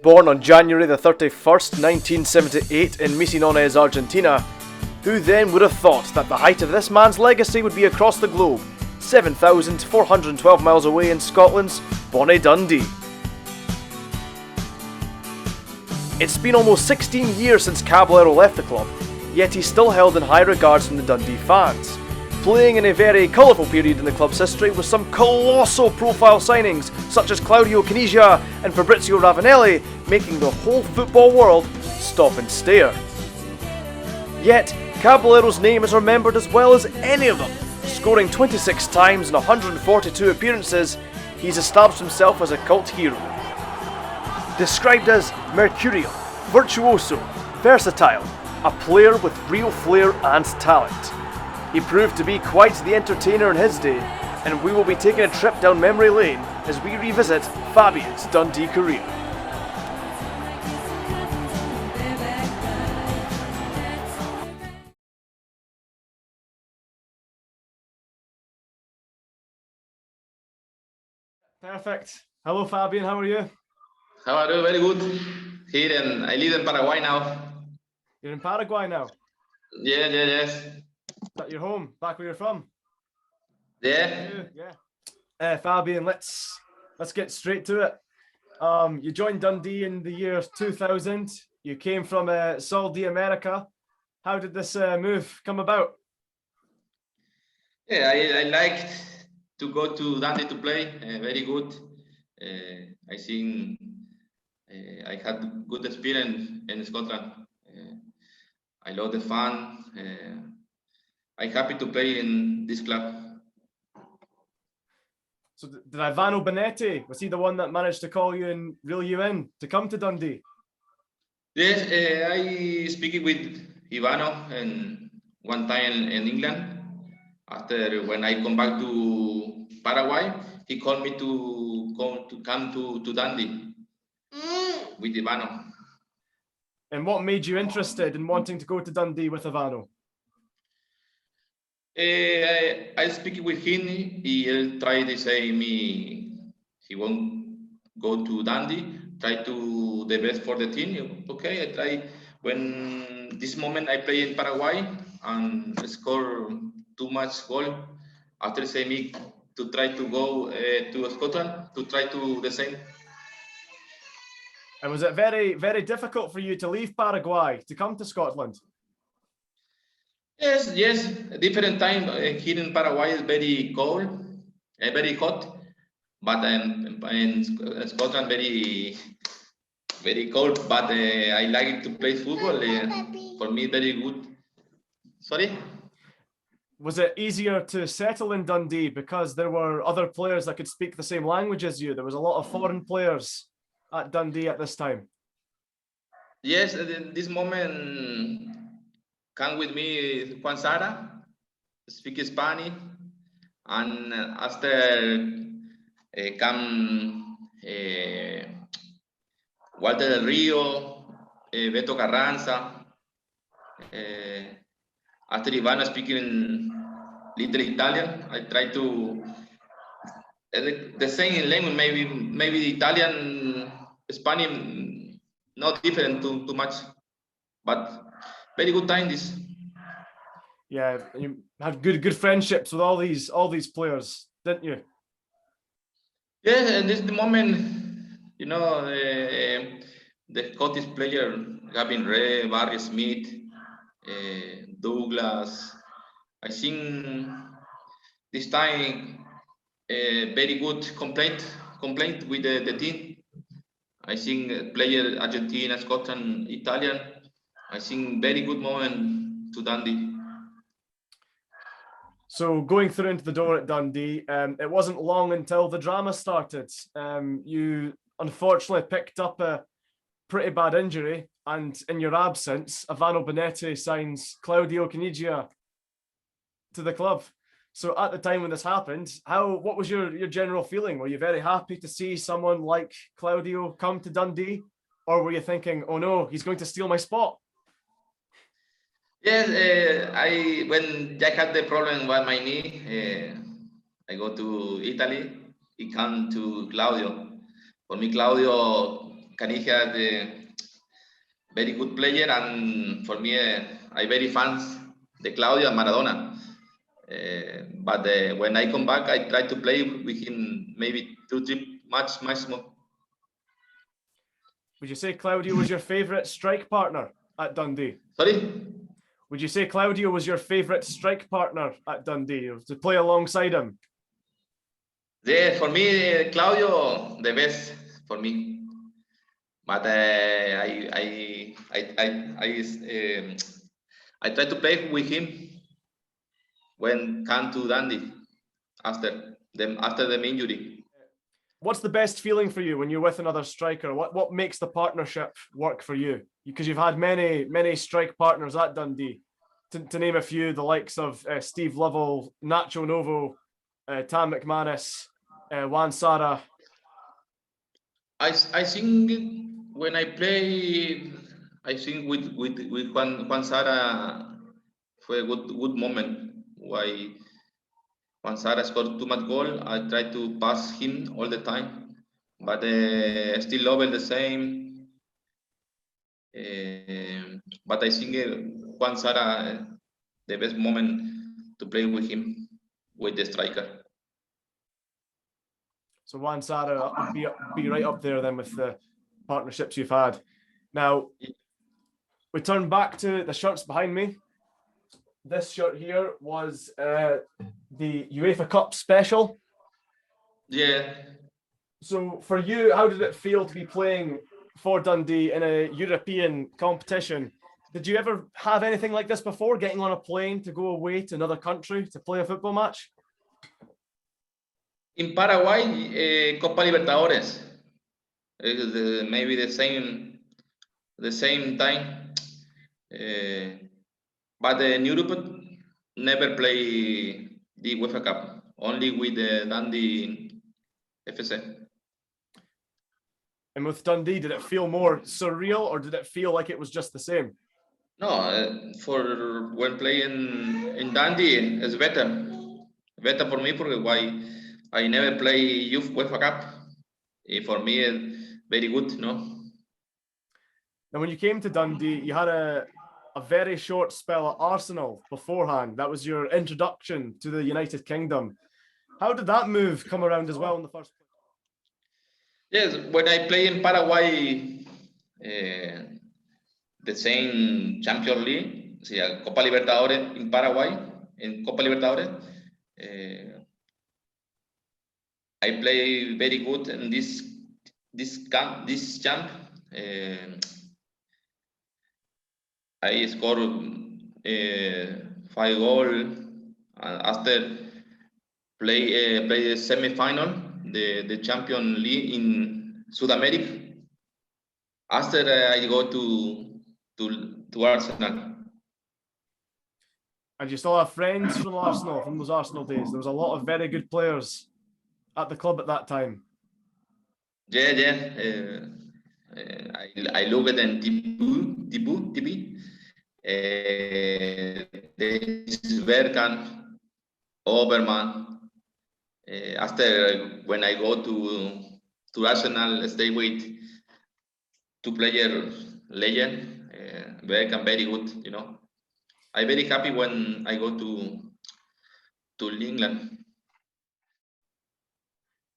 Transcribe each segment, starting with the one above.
Born on January the 31st, 1978 in Misiones, Argentina, who then would have thought that the height of this man's legacy would be across the globe, 7,412 miles away in Scotland's Bonnie Dundee. It's been almost 16 years since Caballero left the club, yet he's still held in high regards from the Dundee fans, playing in a very colourful period in the club's history with some colossal profile signings such as Claudio Caniggia and Fabrizio Ravanelli making the whole football world stop and stare. Yet, Caballero's name is remembered as well as any of them. Scoring 26 times in 142 appearances, he's established himself as a cult hero. Described as mercurial, virtuoso, versatile, a player with real flair and talent. He proved to be quite the entertainer in his day, and we will be taking a trip down memory lane as we revisit Fabian's Dundee career. Perfect. Hello Fabian, how are you? How are you? Very good. I live in Paraguay now. You're in Paraguay now? Yes. Is that your home? Back where you're from? Yeah. Fabian, let's get straight to it. You joined Dundee in the year 2000. You came from Saudi America. How did this move come about? Yeah, I liked to go to Dundee to play. Very good. I think I had good experience in Scotland. I love the fun. I'm happy to play in this club. So did Ivano Benetti, was he the one that managed to call you and reel you in to come to Dundee? Yes, I speak with Ivano and one time in England. After when I come back to Paraguay, he called me to come to Dundee with Ivano. And what made you interested in wanting to go to Dundee with Ivano? I speak with him. He tried to say me he won't go to Dundee. Try to the best for the team. Okay, I try. When this moment I play in Paraguay and score too much goal. After say me to try to go to Scotland to try to the same. And was it very, very difficult for you to leave Paraguay to come to Scotland? Yes. Different time here in Paraguay is very cold, very hot, but in Scotland very, very cold. But I like to play football. For me, very good. Sorry. Was it easier to settle in Dundee because there were other players that could speak the same language as you? There was a lot of foreign players at Dundee at this time. Yes, in this moment come with me Juan Sara, speak Spanish, and after come Walter del Rio, Beto Carranza, after Ivana speaking little Italian. I try to the same in language, maybe the Italian, Spanish, not different too much, but very good time this. Yeah, you had good friendships with all these players, didn't you? Yeah, and this is the moment, the Scottish player Gavin Ray, Barry Smith, Douglas. I think this time very good complaint with the team. I think player Argentina, Scotland, Italian. I think very good moment to Dundee. So going through into the door at Dundee, it wasn't long until the drama started. You unfortunately picked up a pretty bad injury, and in your absence, Ivano Benetti signs Claudio Caniggia to the club. So at the time when this happened, what was your general feeling? Were you very happy to see someone like Claudio come to Dundee, or were you thinking, oh no, he's going to steal my spot? Yes, when Jack had the problem with my knee, I go to Italy. He come to Claudio. For me, Claudio Canija the very good player, and for me, I very fans the Claudio and Maradona. But when I come back, I try to play with him maybe 2-3 matches maximum. Would you say Claudio was your favourite strike partner at Dundee? Sorry? Would you say Claudio was your favourite strike partner at Dundee, to play alongside him? Yeah, for me, Claudio, the best for me. But I try to play with him when come to Dundee after the injury. What's the best feeling for you when you're with another striker? What makes the partnership work for you? Because you've had many strike partners at Dundee. To name a few, the likes of Steve Lovell, Nacho Novo, Tam McManus, Juan Sara. I think when I play, I think with Juan Sara for a good moment. Why Juan Sara scored too much goal, I try to pass him all the time, but still Lovell the same. But I think Juan Sara the best moment to play with him, with the striker. So Juan Sara would be right up there then with the partnerships you've had. Now, we turn back to the shirts behind me. This shirt here was the UEFA Cup special. Yeah. So for you, how did it feel to be playing for Dundee in a European competition? Did you ever have anything like this before, getting on a plane to go away to another country to play a football match? In Paraguay, Copa Libertadores, maybe the same time, but in Europe never play the UEFA Cup, only with the Dundee FC. And with Dundee, did it feel more surreal, or did it feel like it was just the same? No, for when playing in Dundee, it's better for me because why I never play youth UEFA Cup. For me, very good, no. Now, when you came to Dundee, you had a very short spell at Arsenal beforehand. That was your introduction to the United Kingdom. How did that move come around as well in the first place? Yes, when I play in Paraguay, the same Champions League, Copa Libertadores in Paraguay, in Copa Libertadores, I play very good in this champ. I scored 5 goals after play the semi-final, the Champions League in South America. After I go to Arsenal. And you still have friends from Arsenal, from those Arsenal days. There was a lot of very good players at the club at that time. Yeah. I look at them TV. This Bergkamp, Oberman. After when I go to Arsenal, stay with 2 player legend, Bergkamp very good, you know. I'm very happy when I go to England.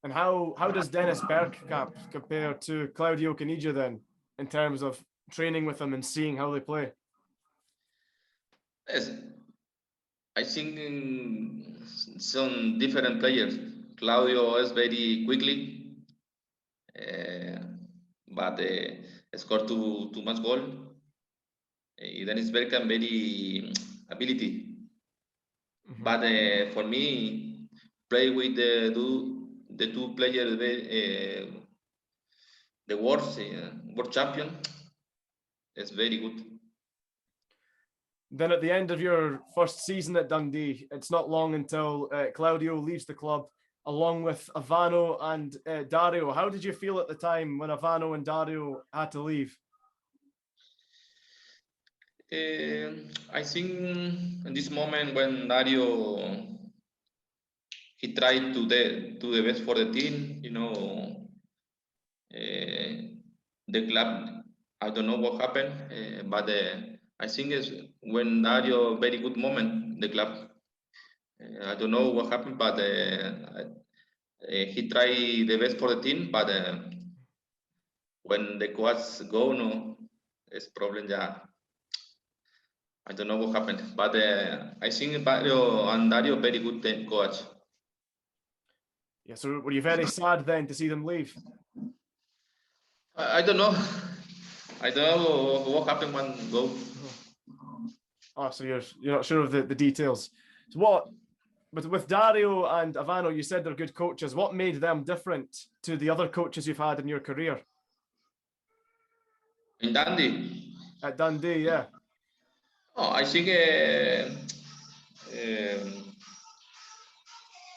And how does Dennis Bergkamp compare to Claudio Caniggia then, in terms of training with them and seeing how they play? Yes, I think some different players. Claudio is very quickly, but scored too much goal. Dennis Bergkamp very ability. Mm-hmm. But for me, play with the 2 players, the world champion, is very good. Then at the end of your first season at Dundee, it's not long until Claudio leaves the club along with Ivano and Dario. How did you feel at the time when Ivano and Dario had to leave? I think in this moment when Dario he tried to the best for the team, you know, the club, I don't know what happened, but I think it's when Dario very good moment the club. I don't know what happened, but he tried the best for the team, but when the coach go, no, it's problem. Yeah, I don't know what happened, but I think Dario and Dario very good coach. Yeah, so were you very sad then to see them leave? I don't know. I don't know what happened when go. Oh, so you're not sure of the details. So what, with Dario and Ivano, you said they're good coaches. What made them different to the other coaches you've had in your career? In Dundee. At Dundee, yeah. Oh, I think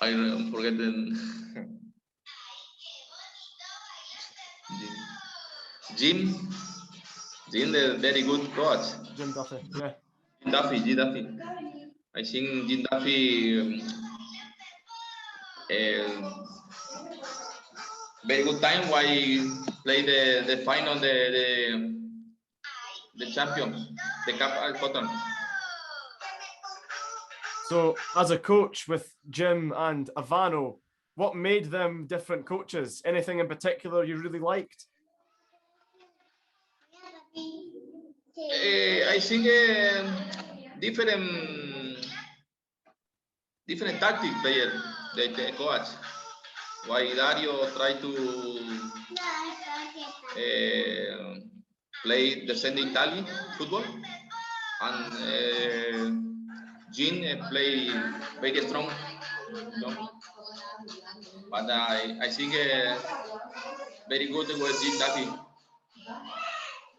I'm forgetting Jim. Jim, the very good coach. Jim Duffy, yeah. Jim Duffy. I think Jim Duffy very good time why play the final the champion, the cup cotton. So as a coach with Jim and Ivano, what made them different coaches? Anything in particular you really liked? I think different tactic player the coach. Why Dario try to play the same Italy football, and Jean play very strong. You know? But I think very good with Jean Duffy.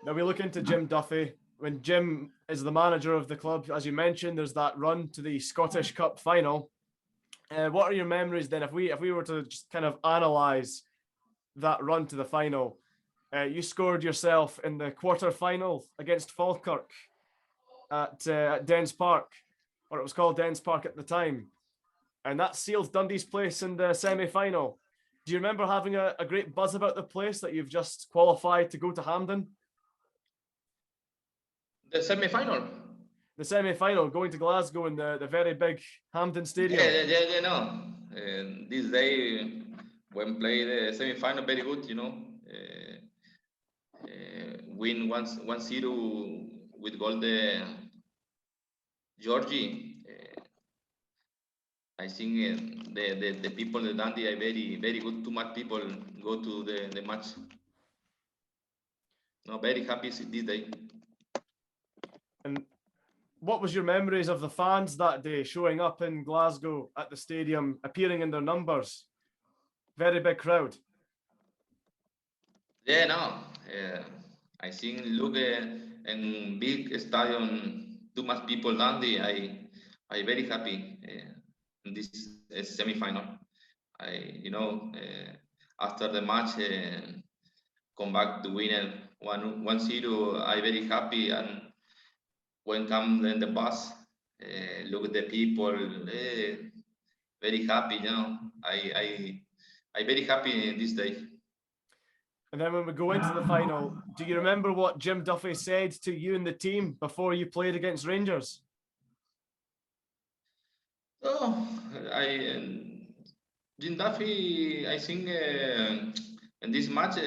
Now we look into Jim Duffy. When Jim is the manager of the club, as you mentioned, there's that run to the Scottish Cup final. What are your memories then? If we were to just kind of analyze that run to the final, you scored yourself in the quarter-final against Falkirk at Dens Park, or it was called Dens Park at the time, and that sealed Dundee's place in the semi-final. Do you remember having a great buzz about the place that you've just qualified to go to Hampden? The semi-final. The semi-final, going to Glasgow in the very big Hampden Stadium. Yeah, no. This day when play the semi-final, very good, you know. Win 1-0 with goal the Georgie. I think the people in Dundee are very good. Too much people go to the match. No, very happy this day. And what was your memories of the fans that day showing up in Glasgow at the stadium, appearing in their numbers? Very big crowd. Yeah, no. I think look in big stadium, too much people Dundee. I very happy in this semi-final. After the match, come back to winner 1-0. I very happy, and when come then the bus, look at the people, very happy. You know, I very happy this day. And then when we go into the final, do you remember what Jim Duffy said to you and the team before you played against Rangers? Oh, Jim Duffy, I think in this match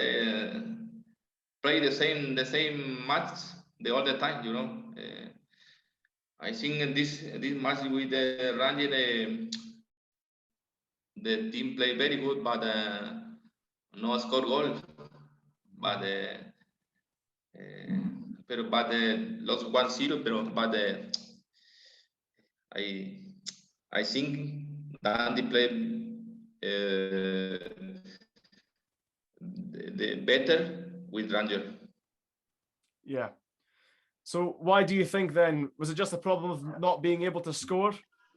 play the same match all the time. You know, I think in this match with the Rangers, the team play very good, but no score goal. But lost 1-0. But I think Dundee played the better with Ranger. Yeah. So why do you think then, was it just a problem of not being able to score?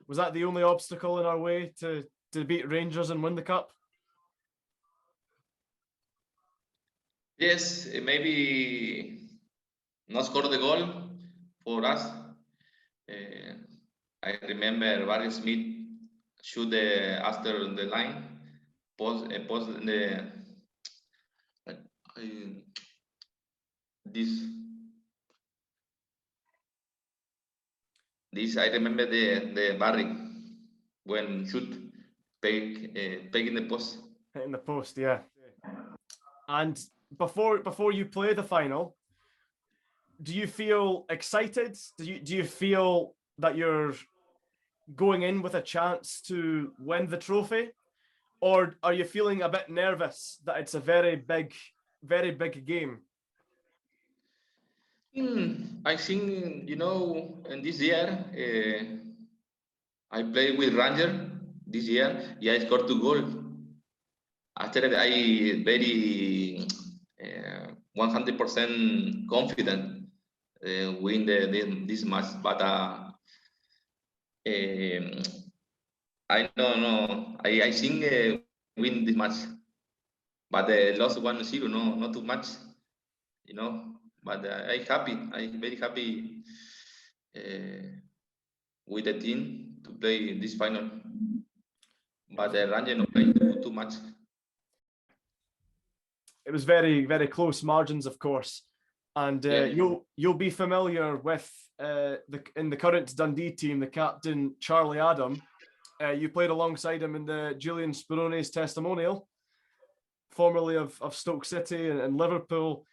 Was that the only obstacle in our way to beat Rangers and win the cup? Yes, maybe not score the goal for us. I remember Barry Smith shoot after the line, post the this I remember the Barry when shoot peg in the post. In the post, yeah. And before you play the final, do you feel excited? Do you feel that you're going in with a chance to win the trophy, or are you feeling a bit nervous that it's a very big game? I think in this year I played with Ranger this year. Yeah, I scored 2 goals. After that, I very 100% confident win this match, but I don't know. I think win this match, but lost 1-0. No, not too much, But I happy. I very happy with the team to play this final. But Ranger not play too much. It was very close margins, of course, and you'll be familiar with in the current Dundee team, the captain Charlie Adam. You played alongside him in the Julian Spirone's testimonial, formerly of Stoke City and Liverpool.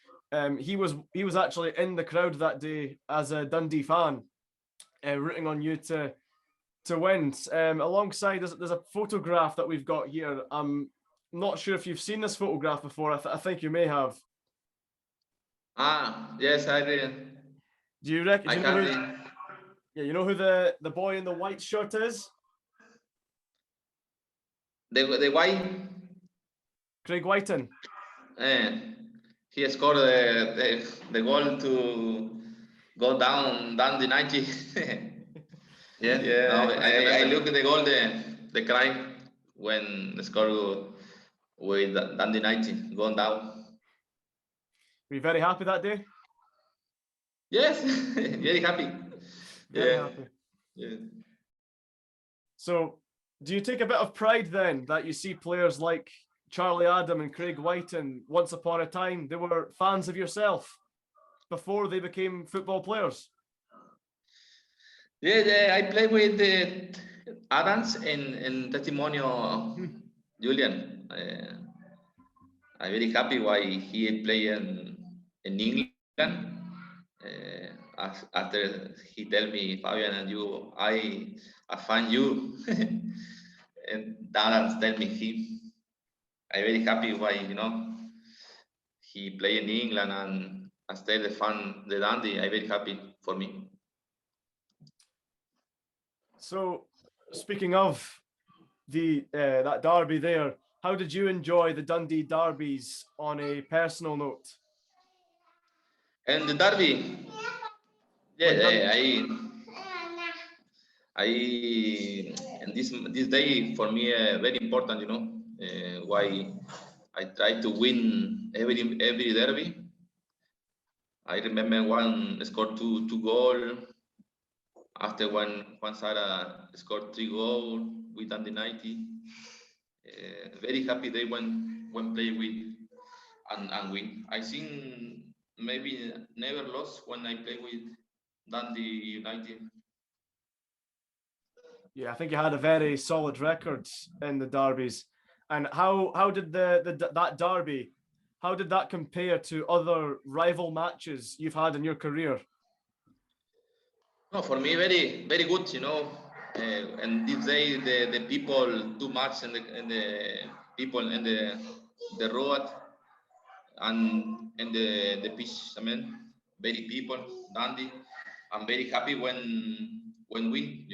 He was actually in the crowd that day as a Dundee fan, rooting on you to win. Alongside, there's a photograph that we've got here. I'm not sure if you've seen this photograph before. I think you may have. Yes, I did. Do you reckon? You know who the boy in the white shirt is? The white. Craig Whiten. He scored the goal to go down the 90. I look at the goal, the cry when the score with Dundee 90 going down. Were you very happy that day? Yes, very happy. Very happy. Yeah. So, do you take a bit of pride then that you see players like Charlie Adam and Craig Whiten, once upon a time, they were fans of yourself before they became football players? Yeah, I played with Adams and Testimonio Julian. I'm very happy why he played in England. After he tell me, Fabian, and you, I find you, and Adams tell me him. I'm very happy why he played in England and I stayed the Dundee. I'm very happy for me. So, speaking of that derby there, how did you enjoy the Dundee derbies on a personal note? And the derby, and this day for me very important. Why I try to win every derby. I remember one scored two goal. After Juan Sara scored 3 goals with Dundee 90. Very happy they when play with and win. I think maybe never lost when I play with Dundee United. Yeah, I think you had a very solid record in the derbies. And how did that derby, how did that compare to other rival matches you've had in your career? No, for me very good. And this day the people too much and the people and the road and the pitch. I mean, very people Dundee. I'm very happy when win.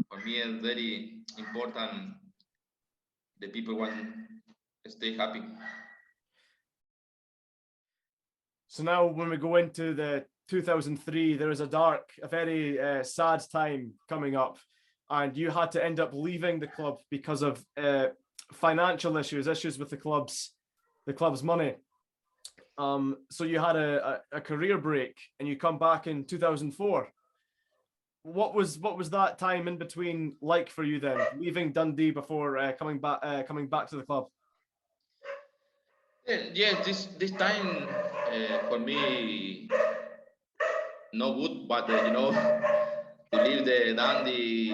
For me it's very important. The people want to stay happy. So now when we go into the 2003, there is a very sad time coming up, and you had to end up leaving the club because of financial issues with the club's money. So you had a career break, and you come back in 2004. What was that time in between like for you then, leaving Dundee before coming back to the club? Yes, this time for me no good, but to leave the Dundee,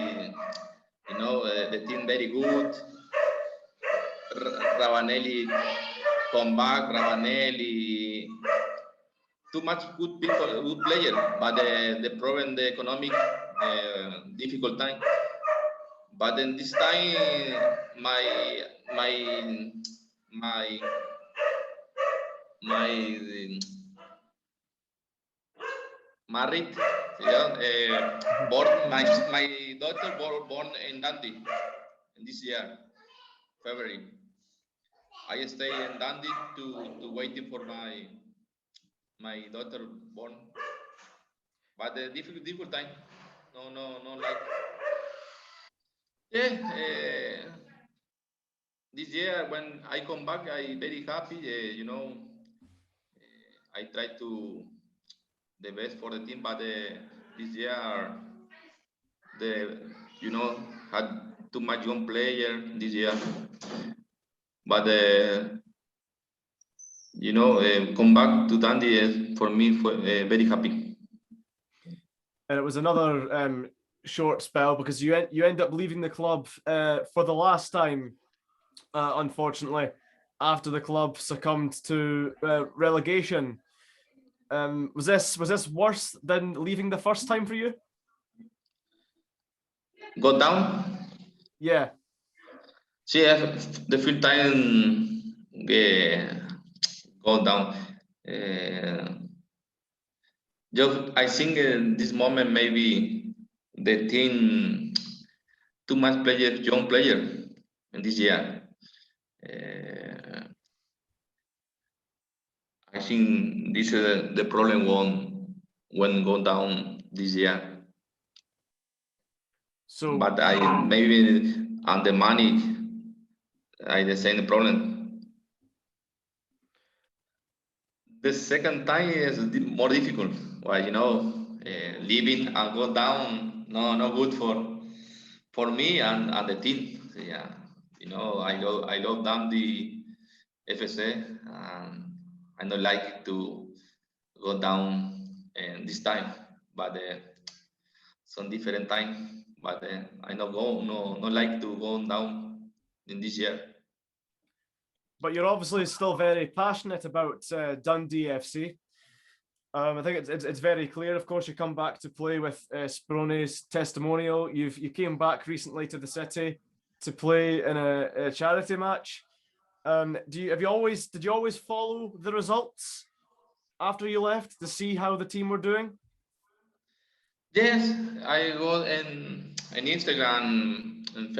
the team very good. Ravanelli come back. Ravanelli, too much good people, good player, but the problem, the economic difficult time. But then this time, my my my my married, born my daughter born in Dundee in this year, February. I stay in Dundee to waiting for my daughter born, but the difficult time. No, like yeah. This year when I come back, I very happy. I try to the best for the team, but this year the had too much young player this year, but come back to Dundee for me very happy. And it was another short spell because you end up leaving the club for the last time, unfortunately, after the club succumbed to relegation. Was this worse than leaving the first time for you? Go down? Yeah. See, the first time go down. I think this moment maybe the team too much players, young player in this year. I think this is the problem when go down this year. So, but I maybe on the money, I the same problem. The second time is more difficult. Well, living and go down, no good for me and the team. So, yeah, I love Dundee FC, and I don't like to go down this time, but some different time. But I no like to go down in this year. but you're obviously still very passionate about Dundee FC. I think it's very clear. Of course, you come back to play with Spirone's testimonial. You came back recently to the city to play in a charity match. Did you always follow the results after you left to see how the team were doing? Yes, I go in Instagram and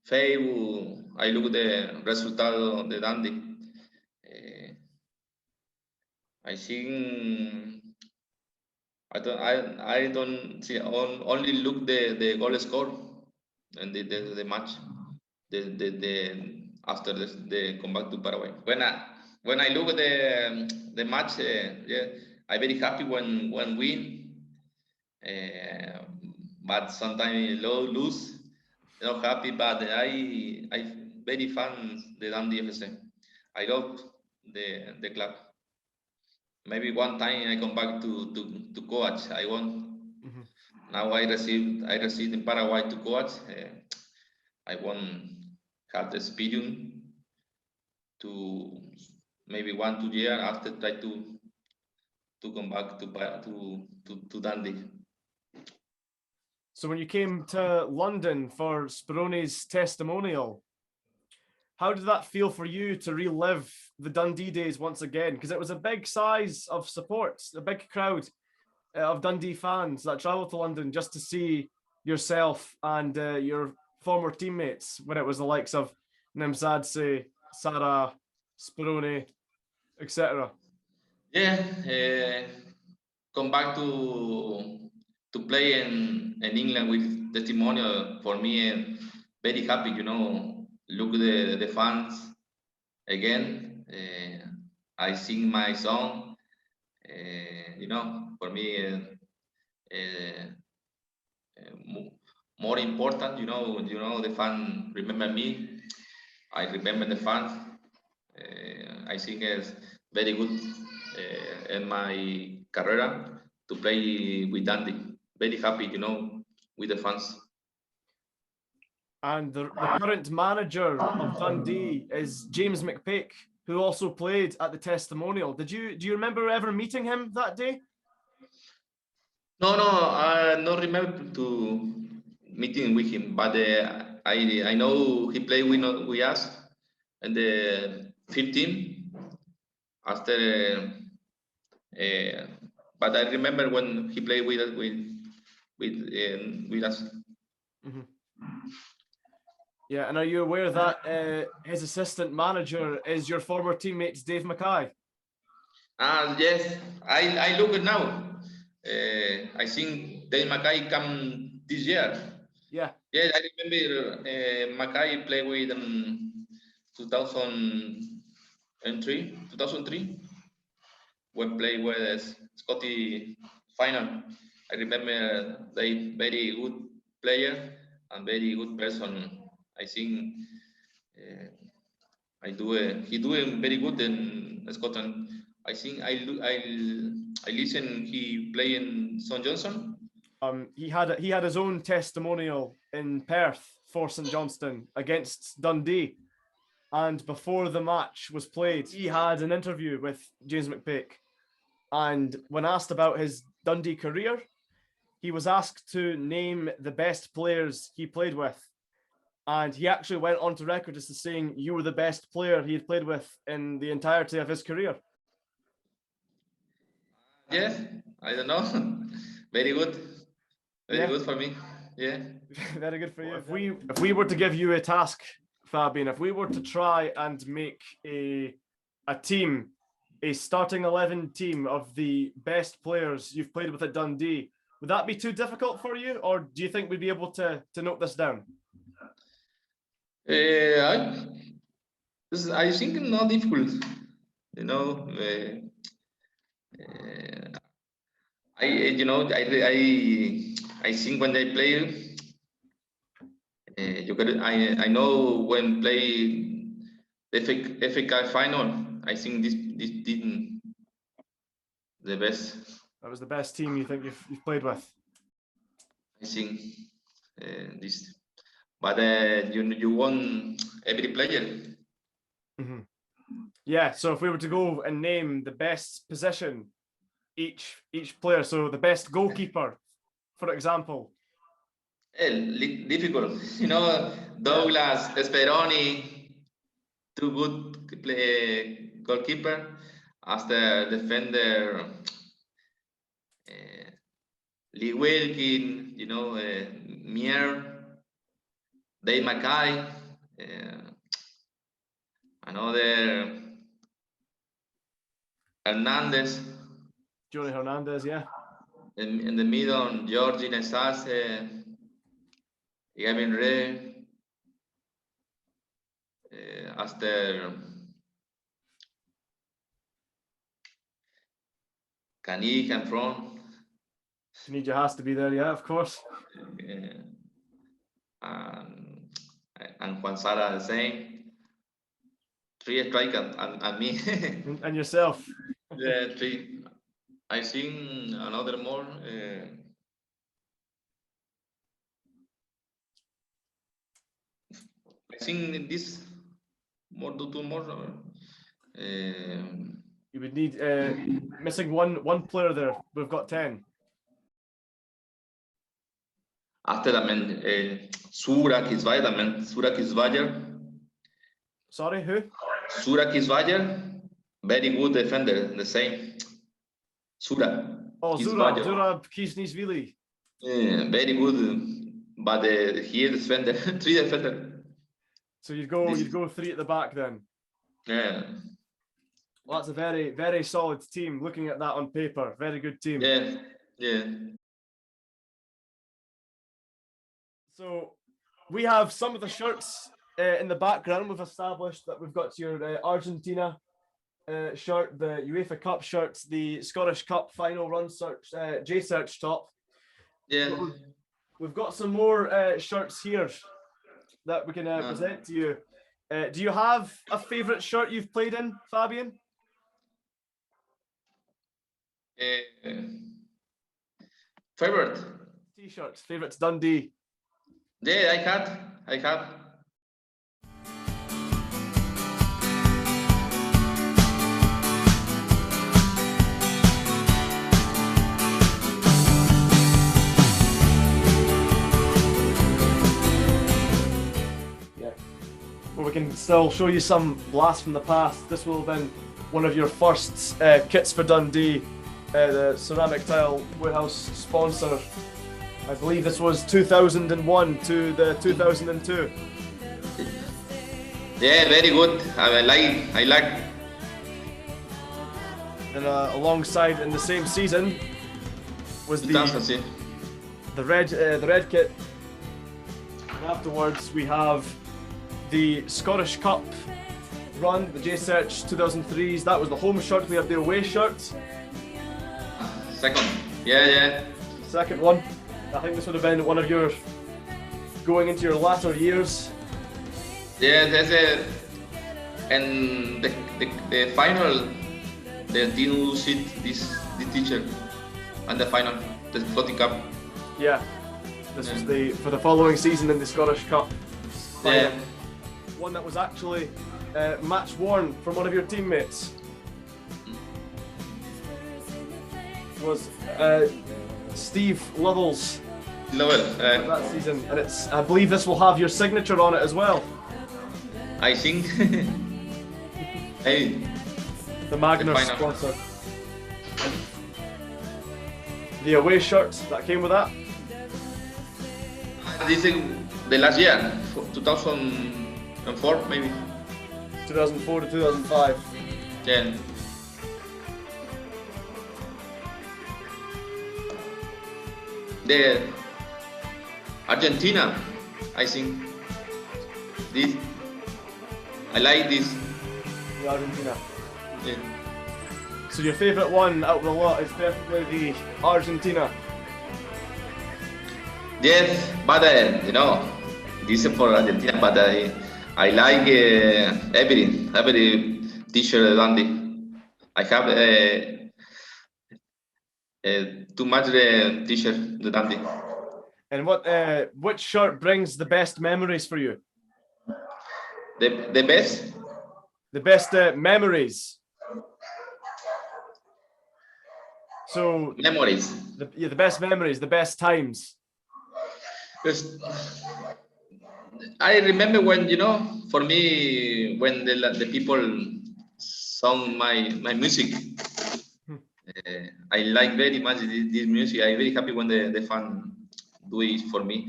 Facebook. I look the result of the Dundee. I think I don't see only look the goal score and the match the after the comeback to Paraguay. When I look at the match, yeah, I very happy when win. But sometimes lose. Not happy, but I very fan the Dundee FC. I love the club. Maybe one time I come back to coach. I want. Mm-hmm. Now I received in Paraguay to coach. I want have the experience to maybe 1-2 years after try to come back to Dundee. So when you came to London for Spirone's testimonial, how did that feel for you to relive the Dundee days once again? Because it was a big size of support, a big crowd of Dundee fans that traveled to London just to see yourself and your former teammates when it was the likes of Nemzadze, Sarah, Spirone, etc. Yeah, come back to play in England with testimonial for me very happy. Look the fans again. I sing my song. For me, more important. The fan remember me. I remember the fans. I think it's very good in my career to play with Dundee. Very happy, with the fans. And the current manager of Dundee is James McPake, who also played at the testimonial. Do you remember ever meeting him that day? No, I don't remember to meeting with him, but I know he played with us in the 15 after. But I remember when he played with us. Mm-hmm. Yeah, and are you aware that his assistant manager is your former teammate Dave Mackay? Yes, I look at now. I think Dave Mackay come this year. Yeah. Yeah, I remember Mackay played with 2003 when play with Scotty final. I remember they very good player and very good person. I think he doing very good in Scotland. I think I listen he play in St Johnson. He had his own testimonial in Perth for St Johnstone against Dundee, and before the match was played, he had an interview with James McPake, and when asked about his Dundee career, he was asked to name the best players he played with, and he actually went on to record as to saying you were the best player he had played with in the entirety of his career. Yes, I don't know. Very good. Very good for me. Yeah. Very good for you. If we were to give you a task, Fabian, if we were to try and make a team, a starting 11 team of the best players you've played with at Dundee, would that be too difficult for you, or do you think we'd be able to note this down? I think not difficult. I think when they play, I know when play the FA Cup final. I think this didn't the best. That was the best team you think you've played with. I think this, but you won every player. Mm-hmm. Yeah. So if we were to go and name the best position each player, so the best goalkeeper, for example. Difficult, Douglas, Speroni, two good goalkeeper. After defender, Lee Wilkin, Mier, Dave Mackay, another Hernandez. Johnny Hernandez, yeah. In the middle, Georgie Nesase, Gavin Ray. After Canik and front. Canija has to be there, yeah, of course. And Juan Sara the same. 3 strikers and me. And yourself. Yeah, 3. I think another more. I think this more do 2 more. You would need missing one player there. We've got 10. After that, Surak is Vajer. Sorry, who? Surak is Vajer. Very good defender, the same. Surak. Oh, Zurab Kisnisvili. Yeah, very good. But here defender, 3 defender. So you'd go 3 at the back then. Yeah. Well, that's a very, very solid team. Looking at that on paper, very good team. Yeah. So we have some of the shirts in the background. We've established that we've got your Argentina shirt, the UEFA Cup shirt, the Scottish Cup final run J-Search top. Yeah. We've got some more shirts here that we can present to you. Do you have a favourite shirt you've played in, Fabian? Favorite T-shirts, favourites Dundee. Yeah, I have. Well, we can still show you some blasts from the past. This will have been one of your first kits for Dundee, the ceramic tile warehouse sponsor. I believe this was 2001 to the 2002. Yeah, very good. I like. And alongside in the same season was the red kit. And afterwards we have the Scottish Cup run, the J-Search 2003s. That was the home shirt. We have the away shirt. Second. Yeah. Second one. I think this would have been one of your going into your latter years. Yeah, there's and the final, they didn't lose it, this teacher, and the final, the floating cup. Yeah, this was for the following season in the Scottish Cup. Yeah. One that was actually match worn from one of your teammates. Was Steve Lovell's that season, and I believe this will have your signature on it as well. I think. Hey, the Magner sponsor. The away shirt that came with that. This is the last year, 2004 maybe. 2004 to 2005. Yeah. The Argentina, I think. This, I like this. The Argentina. Yeah. So your favourite one out of the lot is definitely the Argentina. Yes, but this is for Argentina. But I like every T-shirt Dundee. I have too much T-shirt the Dundee. And which shirt brings the best memories for you? The best? The best memories. So memories. The best memories, the best times. I remember when for me when the people sung my music. I like very much this music. I'm very happy when the fan do it for me.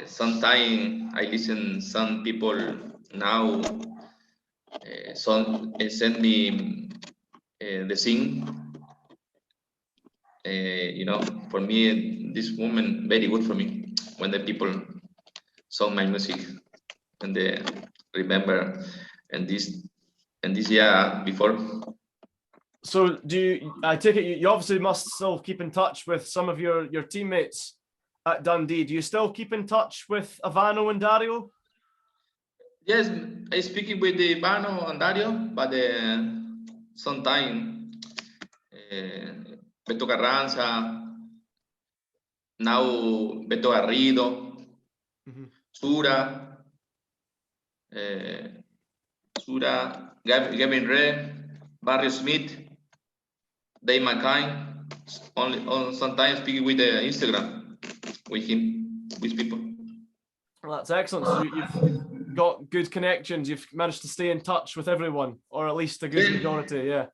Sometimes I listen some people now send me the sing. For me this moment very good for me when the people song my music and they remember and this year before. So I take it you obviously must still keep in touch with some of your teammates at Dundee. Do you still keep in touch with Ivano and Dario? Yes, I speak with the Ivano and Dario, but sometimes Beto Carranza, now Beto Garrido, Sura, Gavin Ray, Barry Smith, Dave McKine. Sometimes speaking with the Instagram with him, with people. Well, that's excellent. So you've got good connections. You've managed to stay in touch with everyone, or at least a good majority. Yeah.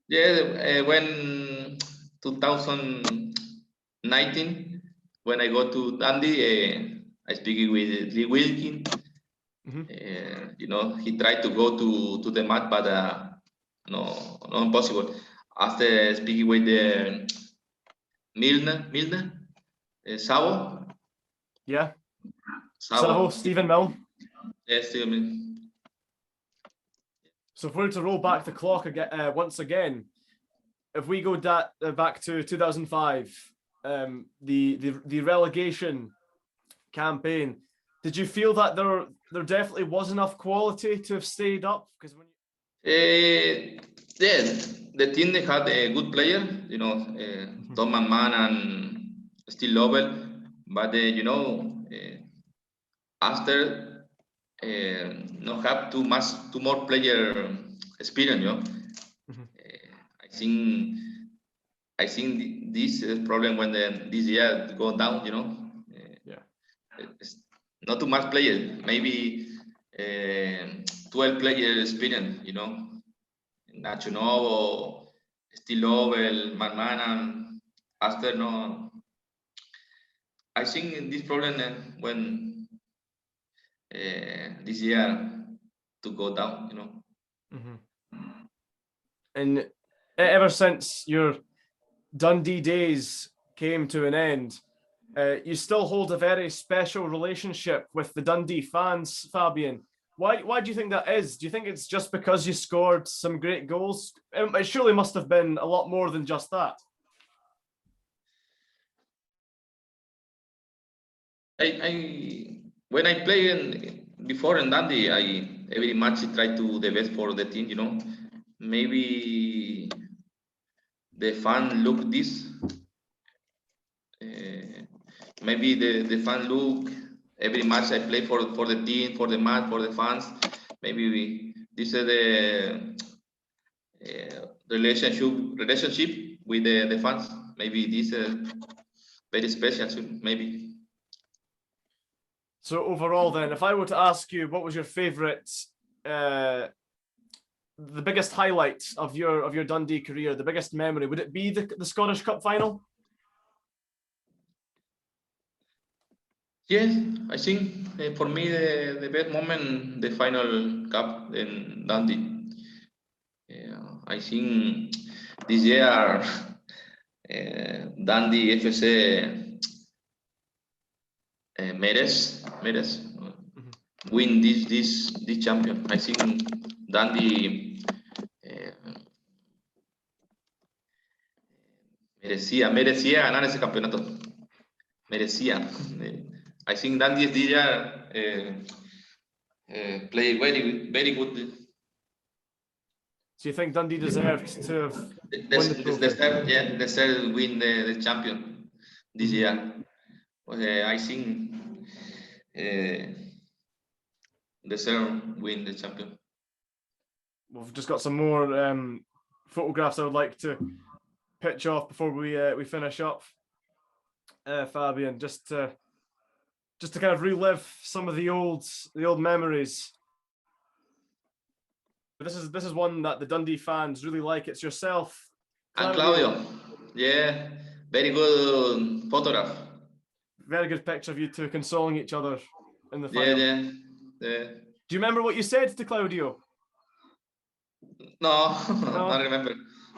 Yeah. When 2019, when I go to Dundee, I speak with Lee Wilkin. He tried to go to the mat, but no impossible. After speaking with the Milne, Savo. Yeah. Savo, Stephen Milne. Yes, Stephen. So if we're to roll back the clock again, once again, if we go back to 2005, the relegation campaign, Did you feel that there definitely was enough quality to have stayed up? Because when yeah, the team they had a good player, Tom Man and Steve Lovell, but after not have too more player experience, I think this problem when this year go down, it's not too much player, maybe 12 player experience, Nacho Steve Lovell, Man, after no. I think this problem when this year to go down, And ever since your Dundee days came to an end, you still hold a very special relationship with the Dundee fans, Fabian. Why do you think that is? Do you think it's just because you scored some great goals? It surely must have been a lot more than just that. When I play before in Dundee, every match I try to the best for the team. Maybe the fan look this. Maybe the fan look every match I play for the team, for the match, for the fans. Maybe this is the relationship with the fans. Maybe this very special too. Maybe. So overall, then, if I were to ask you, what was your favourite, the biggest highlight of your Dundee career, the biggest memory, would it be the Scottish Cup final? Yes, I think for me the best moment the final cup in Dundee. I think this year Dundee FC meres win this champion. I think Dundee merecía ganar ese campeonato. Merecía. I think Dundee this year play very good. So you think Dundee deserved to have won the trophy? Deserve win the champion this year. I think deserve win the champion. We've just got some more photographs I would like to pitch off before we finish up, Fabian. Just to kind of relive some of the old memories. This is one that the Dundee fans really like. It's yourself, And Claudio. Yeah, very good photograph. Very good picture of you two consoling each other in the final. Yeah. Do you remember what you said to Claudio? No, no, I remember.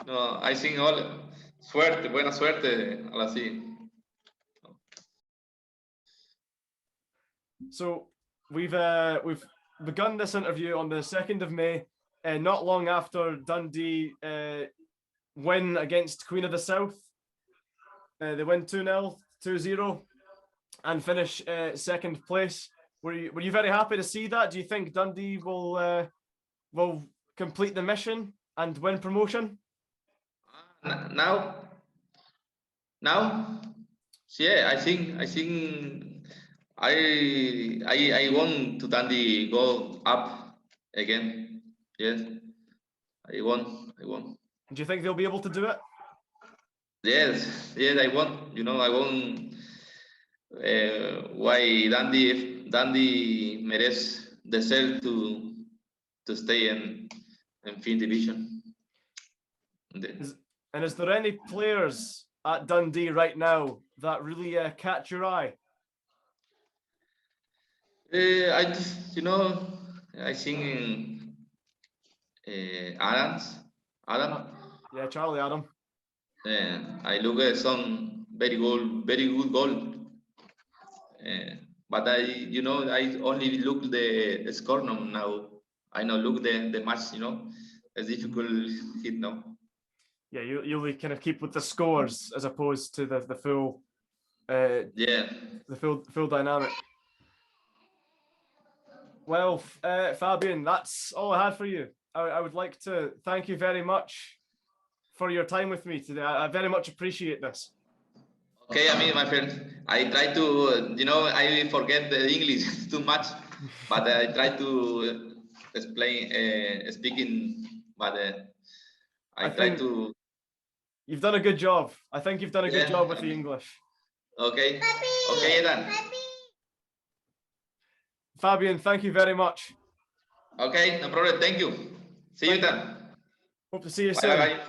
No, I think all suerte, buena suerte, algo así. So we've begun this interview on the 2nd of May, not long after Dundee win against Queen of the South. They win 2-0, 2-0, and finish second place. Were you very happy to see that? Do you think Dundee will complete the mission and win promotion? Now, yeah, I think I want to Dundee go up again. Yes, I want. Do you think they'll be able to do it? Yes, I want. I want. Why Dundee merece deserve to stay in fifth division. And is there any players at Dundee right now that really catch your eye? I think Adam. Yeah, Charlie Adam. I look at some very good goal. But I only look the score now. I now look the match. It's difficult hit now. Yeah, you kind of keep with the scores as opposed to the full. Yeah. The full dynamic. Well, Fabian, that's all I had for you. I would like to thank you very much for your time with me today. I very much appreciate this. Okay, I mean, my friend, I try to, I forget the English too much, but I try to explain, speaking, but I try to. You've done a good job. I think you've done a good Yeah. job with the English. Okay. Okay, then. Fabian, thank you very much. Okay, no problem. Thank you. See you then. Hope to see you Bye, soon. bye.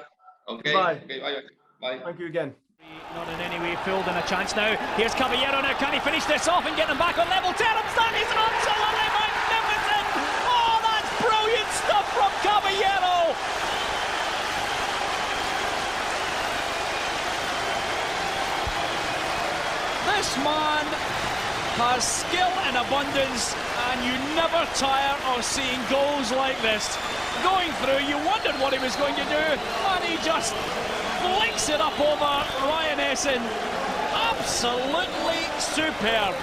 Okay. Bye. Okay. Bye. Bye. Thank you again. Not in any way fooled, and a chance now. Here's Caballero now. Can he finish this off and get them back on level terms? That is absolutely magnificent. Oh, that's brilliant stuff from Caballero. This man has skill in abundance, and you never tire of seeing goals like this. Going through, you wondered what he was going to do, and he just flicks it up over Ryan Essen. Absolutely superb.